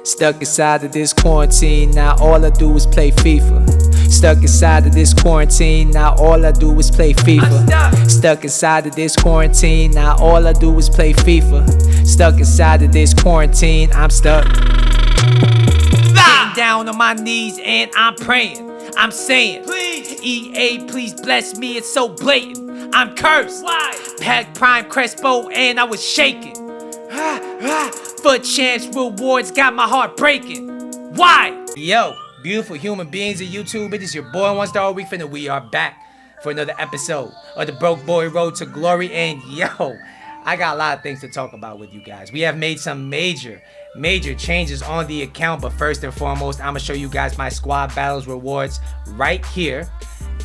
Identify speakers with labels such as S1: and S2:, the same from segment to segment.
S1: Stuck inside of this quarantine, now all I do is play FIFA. Stuck inside of this quarantine, now all I do is play FIFA. Stuck inside of this quarantine, now all I do is play FIFA. Stuck inside of this quarantine, I'm stuck. Getting down on my knees and I'm praying. I'm saying, please, EA, please bless me. It's so blatant. I'm cursed. Why? Pack Prime Crespo and I was shaking. Foot chance rewards got my heart breaking. Why? Yo, beautiful human beings of YouTube. It is your boy, One Star Week Finna. We are back for another episode of the Broke Boy Road to Glory. And yo, I got a lot of things to talk about with you guys. We have made some major changes on the account, but first and foremost, I'm gonna show you guys my squad battles rewards right here.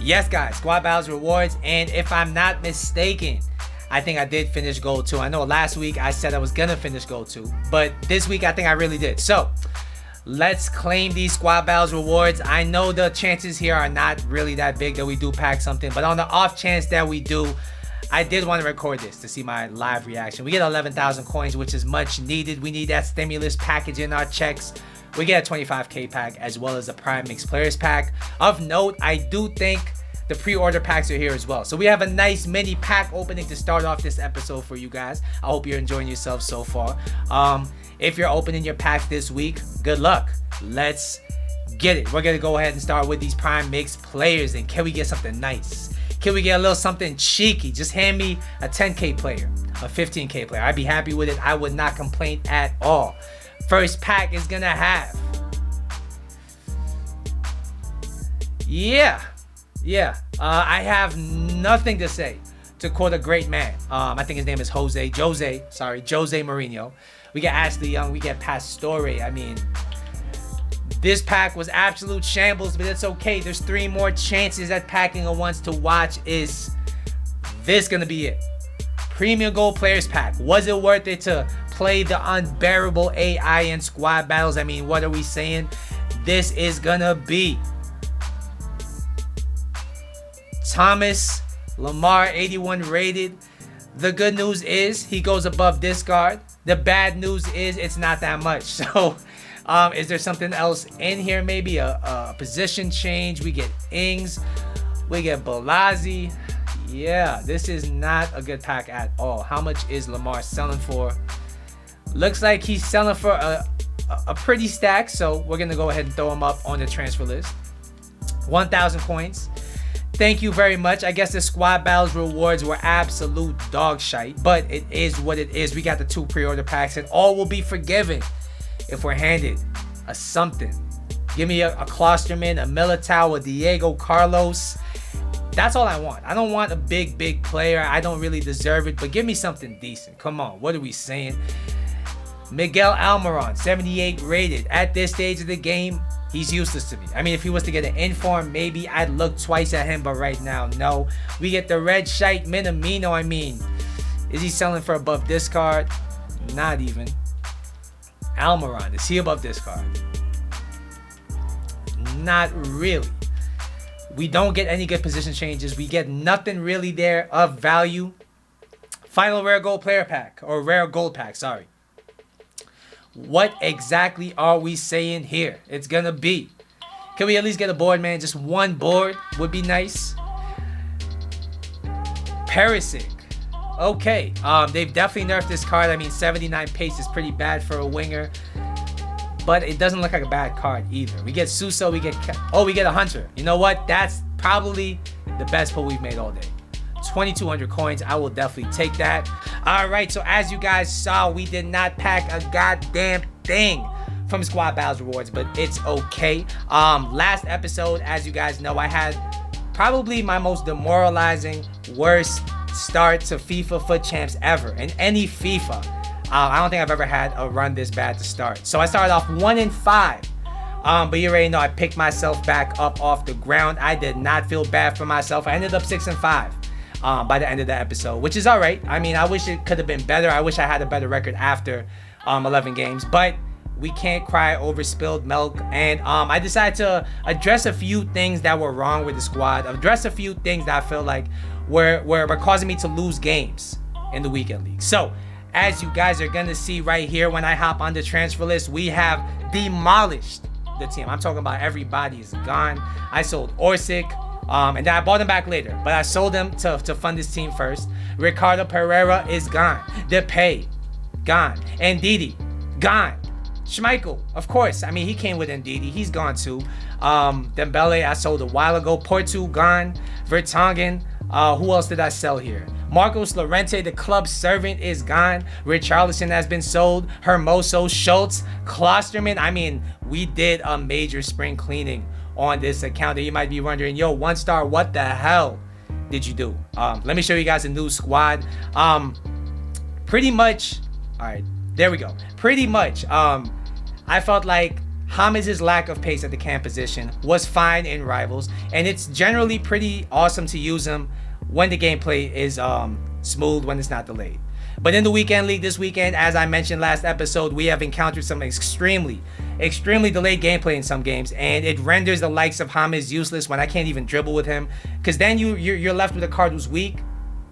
S1: Yes guys, squad battles rewards, and if I'm not mistaken, I think I did finish gold 2. I know last week I said I was gonna finish gold 2, but this week I think I really did. So let's claim these squad battles rewards. I know the chances here are not really that big that we do pack something, but on the off chance that we do, I did want to record this to see my live reaction. We get 11,000 coins, which is much needed. We need that stimulus package in our checks. We get a 25k pack as well as a Prime Mixed Players pack. Of note, I do think the pre-order packs are here as well. So we have a nice mini pack opening to start off this episode for you guys. I hope you're enjoying yourself so far. If you're opening your pack this week, good luck. Let's get it. We're going to go ahead and start with these Prime Mixed Players. And can we get something nice? Can we get a little something cheeky? Just hand me a 10k player, a 15k player. I'd be happy with it. I would not complain at all. First pack is gonna have, I have nothing to say, to quote a great man. I think his name is Jose Mourinho. We get Ashley Young, we get Pastore. I mean, this pack was absolute shambles, but it's okay. There's 3 more chances at packing a once to watch. Is this gonna be it? Premium Gold Players pack. Was it worth it to play the unbearable AI and squad battles? I mean, what are we saying? This is gonna be Thomas Lamar, 81 rated. The good news is he goes above discard. The bad news is it's not that much. So is there something else in here? Maybe a position change. We get Ings. We get Bolazi. Yeah, this is not a good pack at all. How much is Lamar selling for? Looks like he's selling for a pretty stack. So we're going to go ahead and throw him up on the transfer list. 1,000 coins. Thank you very much. I guess the squad battles rewards were absolute dog shite, but it is what it is. We got the 2 pre-order packs and all will be forgiven if we're handed a something. Give me a Klosterman, a Militao, a Diego Carlos. That's all I want. I don't want a big player. I don't really deserve it, but give me something decent. Come on, what are we saying? Miguel Almiron, 78 rated. At this stage of the game, he's useless to me. I mean, if he was to get an inform, maybe I'd look twice at him, but right now, no. We get the red shite Minamino. I mean, is he selling for above discard? Not even. Almiron, is he above discard? Not really. We don't get any good position changes. We get nothing really there of value. Final rare gold player pack, or rare gold pack, sorry. What exactly are we saying here? It's gonna be, can we at least get a board, man? Just one board would be nice. Perisic. Okay, they've definitely nerfed this card. I mean, 79 pace is pretty bad for a winger, but it doesn't look like a bad card either. We get Suso, we get a Hunter. You know what? That's probably the best pull we've made all day. 2,200 coins. I will definitely take that. All right, so as you guys saw, we did not pack a goddamn thing from Squad Battles Rewards, but it's okay. Last episode, as you guys know, I had probably my most demoralizing, worst start to FIFA FUT Champs ever in any FIFA. I don't think I've ever had a run this bad to start. So I started off 1-5. But you already know I picked myself back up off the ground. I did not feel bad for myself. I ended up 6-5 by the end of the episode, which is all right. I mean, I wish it could have been better. I wish I had a better record after 11 games, but we can't cry over spilled milk. And I decided to address a few things that were wrong with the squad, address a few things that I feel like were causing me to lose games in the weekend league. So as you guys are gonna see right here when I hop on the transfer list, we have demolished the team. I'm talking about everybody is gone. I sold Orsic, and then I bought him back later, but I sold him to fund this team first. Ricardo Pereira is gone. Depay, gone. Ndidi, gone. Schmeichel, of course. I mean, he came with Ndidi. He's gone too. Dembele, I sold a while ago. Porto, gone. Vertonghen. Who else did I sell here? Marcos Llorente, the club servant, is gone. Richarlison has been sold. Hermoso, Schultz, Klosterman. I mean, we did a major spring cleaning on this account that you might be wondering, yo, 1-star, what the hell did you do? Let me show you guys a new squad. Pretty much, all right, there we go. Pretty much, I felt like James' lack of pace at the cam position was fine in Rivals, and it's generally pretty awesome to use him when the gameplay is smooth, when it's not delayed. But in the weekend league this weekend, as I mentioned last episode, we have encountered some extremely delayed gameplay in some games, and it renders the likes of James useless when I can't even dribble with him, because then you're left with a card who's weak,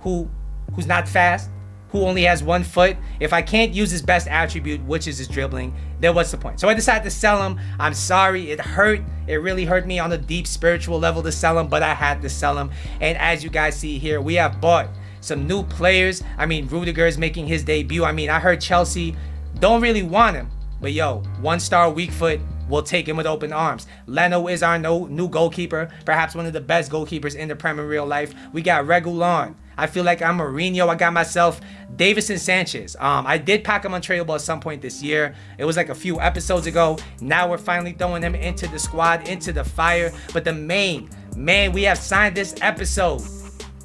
S1: who's not fast, who only has 1 foot. If I can't use his best attribute, which is his dribbling, then what's the point? So I decided to sell him. I'm sorry, it hurt. It really hurt me on a deep spiritual level to sell him, but I had to sell him. And as you guys see here, we have bought some new players. I mean, Rudiger is making his debut. I mean, I heard Chelsea don't really want him, but yo, 1-star weak foot, we'll take him with open arms. Leno is our new goalkeeper, perhaps one of the best goalkeepers in the Premier in real life. We got Reguilon. I feel like I'm Mourinho. I got myself Davison Sanchez. I did pack him untradeable at some point this year. It was like a few episodes ago. Now we're finally throwing him into the squad, into the fire. But the main man we have signed this episode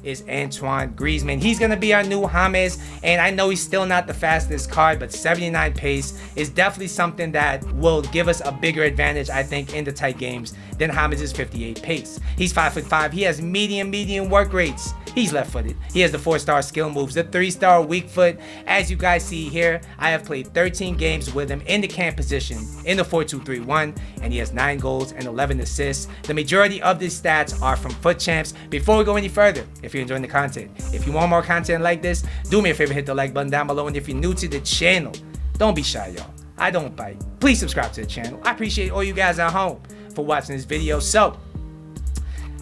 S1: is Antoine Griezmann. He's going to be our new James, and I know he's still not the fastest card, but 79 pace is definitely something that will give us a bigger advantage, I think, in the tight games than James' 58 pace. He's 5'5". He has medium work rates. He's left-footed. He has the 4-star skill moves, the 3-star weak foot. As you guys see here, I have played 13 games with him in the cam position in the 4-2-3-1, and he has 9 goals and 11 assists. The majority of these stats are from Foot Champs. Before we go any further, if you're enjoying the content, if you want more content like this, do me a favor, hit the like button down below, and if you're new to the channel, don't be shy, y'all. I don't bite. Please subscribe to the channel. I appreciate all you guys at home for watching this video. So,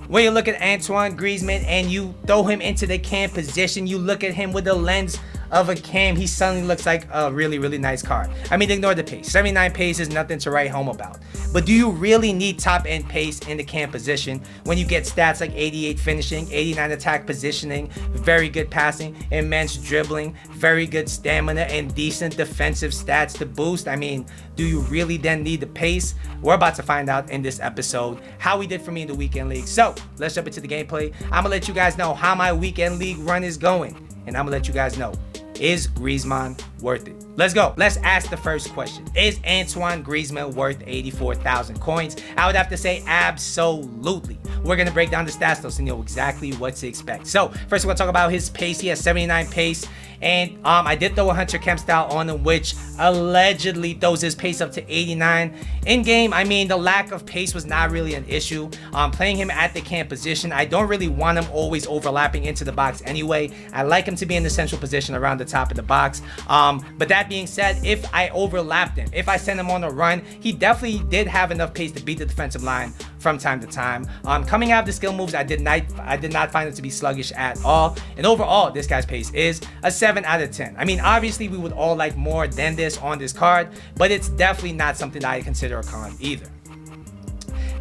S1: when you look at Antoine Griezmann and you throw him into the cam position, you look at him with the lens of a cam, he suddenly looks like a really nice card. I mean, ignore the pace. 79 pace is nothing to write home about. But do you really need top-end pace in the cam position when you get stats like 88 finishing, 89 attack positioning, very good passing, immense dribbling, very good stamina, and decent defensive stats to boost? I mean, do you really then need the pace? We're about to find out in this episode how he did for me in the weekend league. So let's jump into the gameplay. I'm gonna let you guys know how my weekend league run is going, and I'm gonna let you guys know, is Griezmann worth it? Let's go. Let's ask the first question. Is Antoine Griezmann worth 84,000 coins? I would have to say absolutely. We're going to break down the stats though so you know exactly what to expect. So first we're going to talk about his pace. He has 79 pace. And I did throw a Hunter Kemp style on him, which allegedly throws his pace up to 89. In game, I mean, the lack of pace was not really an issue. Playing him at the cam position, I don't really want him always overlapping into the box anyway. I like him to be in the central position around the top of the box. But that being said, if I overlapped him, if I sent him on a run, he definitely did have enough pace to beat the defensive line from time to time. Coming out of the skill moves, I did not find it to be sluggish at all. And overall, this guy's pace is a 7 out of 10. I mean, obviously we would all like more than this on this card, but it's definitely not something that I consider a con either.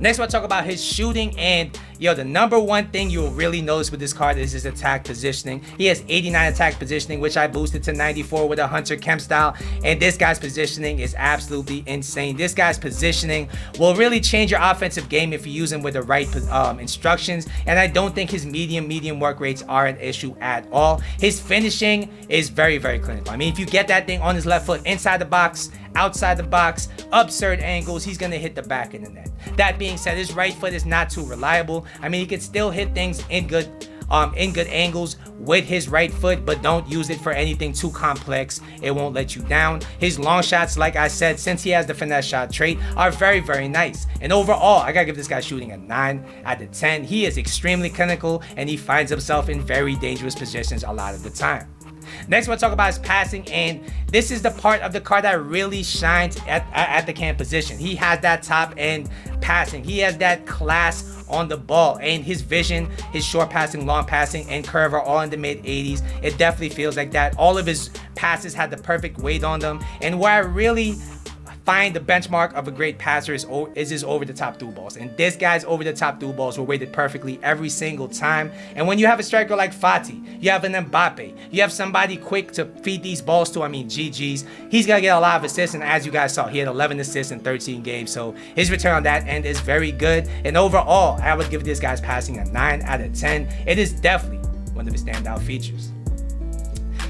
S1: Next, we'll talk about his shooting, and the number one thing you'll really notice with this card is his attack positioning. He has 89 attack positioning, which I boosted to 94 with a Hunter Kemp style, and this guy's positioning is absolutely insane. This guy's positioning will really change your offensive game if you use him with the right instructions, and I don't think his medium work rates are an issue at all. His finishing is very clinical. I mean, if you get that thing on his left foot inside the box, outside the box, absurd angles, he's gonna hit the back of the net. That being said, his right foot is not too reliable. I mean, he can still hit things in good angles with his right foot, but don't use it for anything too complex. It won't let you down. His long shots, like I said, since he has the finesse shot trait, are very nice. And overall, I gotta give this guy shooting a 9 out of 10. He is extremely clinical, and he finds himself in very dangerous positions a lot of the time. Next, we'll talk about his passing, and this is the part of the card that really shines at the cam position. He has that top end passing. He has that class on the ball, and his vision, his short passing, long passing, and curve are all in the mid 80s. It definitely feels like that. All of his passes had the perfect weight on them, and where I really find the benchmark of a great passer is his over-the-top through balls. And this guy's over-the-top through balls were weighted perfectly every single time. And when you have a striker like Fati, you have an Mbappe, you have somebody quick to feed these balls to, I mean, GG's, he's going to get a lot of assists. And as you guys saw, he had 11 assists in 13 games. So his return on that end is very good. And overall, I would give this guy's passing a 9 out of 10. It is definitely one of his standout features.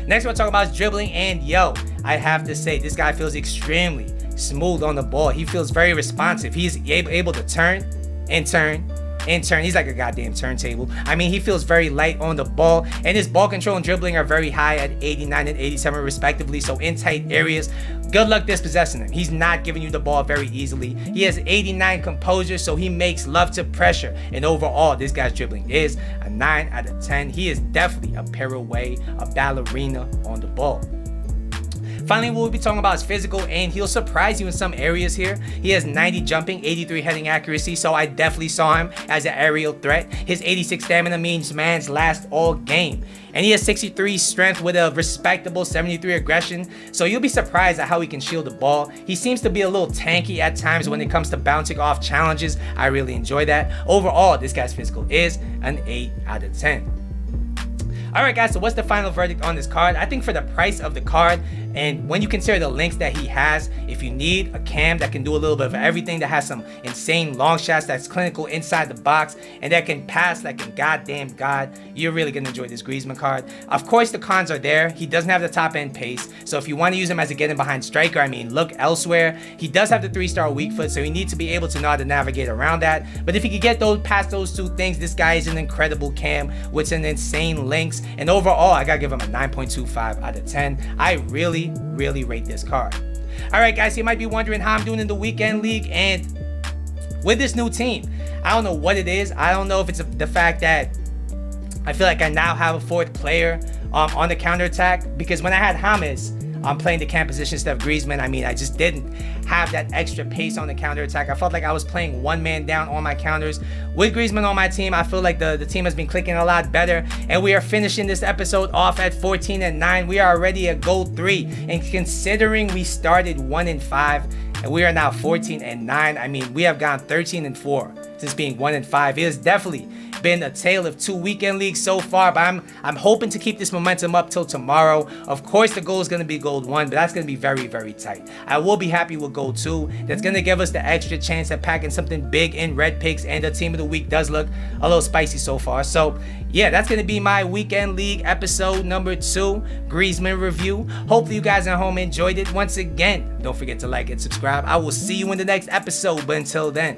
S1: Next, we'll talk about his dribbling. And yo, I have to say, this guy feels extremely smooth on the ball. He feels very responsive. He's able to turn and turn and turn. He's like a goddamn turntable. I mean, he feels very light on the ball, and his ball control and dribbling are very high at 89 and 87 respectively. So in tight areas, good luck dispossessing him. He's not giving you the ball very easily. He has 89 composure, so he makes love to pressure. And overall, this guy's dribbling is a 9 out of 10. He is definitely a pirouette, a ballerina on the ball. Finally, we'll be talking about his physical, and he'll surprise you in some areas here. He has 90 jumping, 83 heading accuracy, so I definitely saw him as an aerial threat. His 86 stamina means man's last all game. And he has 63 strength with a respectable 73 aggression, so you'll be surprised at how he can shield the ball. He seems to be a little tanky at times when it comes to bouncing off challenges. I really enjoy that. Overall, this guy's physical is an 8 out of 10. Alright guys, so what's the final verdict on this card? I think for the price of the card, and when you consider the links that he has, if you need a cam that can do a little bit of everything, that has some insane long shots, that's clinical inside the box, and that can pass like a goddamn god, you're really going to enjoy this Griezmann card. Of course, the cons are there. He doesn't have the top end pace, so if you want to use him as a get in behind striker, I mean, look elsewhere. He does have the 3-star weak foot, so you need to be able to know how to navigate around that. But if you could get past those two things, this guy is an incredible cam with some insane links. And overall, I gotta give him a 9.25 out of 10. I really rate this card. Alright guys, you might be wondering how I'm doing in the weekend league, and with this new team, I don't know what it is. I don't know if it's the fact that I feel like I now have a fourth player on the counterattack, because when I had James playing the cam position instead of Griezmann, I mean, I just didn't have that extra pace on the counterattack. I felt like I was playing one man down on my counters. With Griezmann on my team, I feel like the team has been clicking a lot better, and we are finishing this episode off at 14-9. We are already at goal 3, and considering we started 1-5 and we are now 14-9, I mean, we have gone 13-4 since being 1-5. It has definitely been a tale of 2 weekend leagues so far, but I'm hoping to keep this momentum up till tomorrow. Of course, the goal is going to be gold 1, but that's going to be very tight. I will be happy with gold 2. That's going to give us the extra chance at packing something big in red picks, and the team of the week does look a little spicy so far. So yeah, that's going to be my weekend league episode number 2 Griezmann review. Hopefully you guys at home enjoyed it. Once again, don't forget to like and subscribe. I will see you in the next episode, but until then,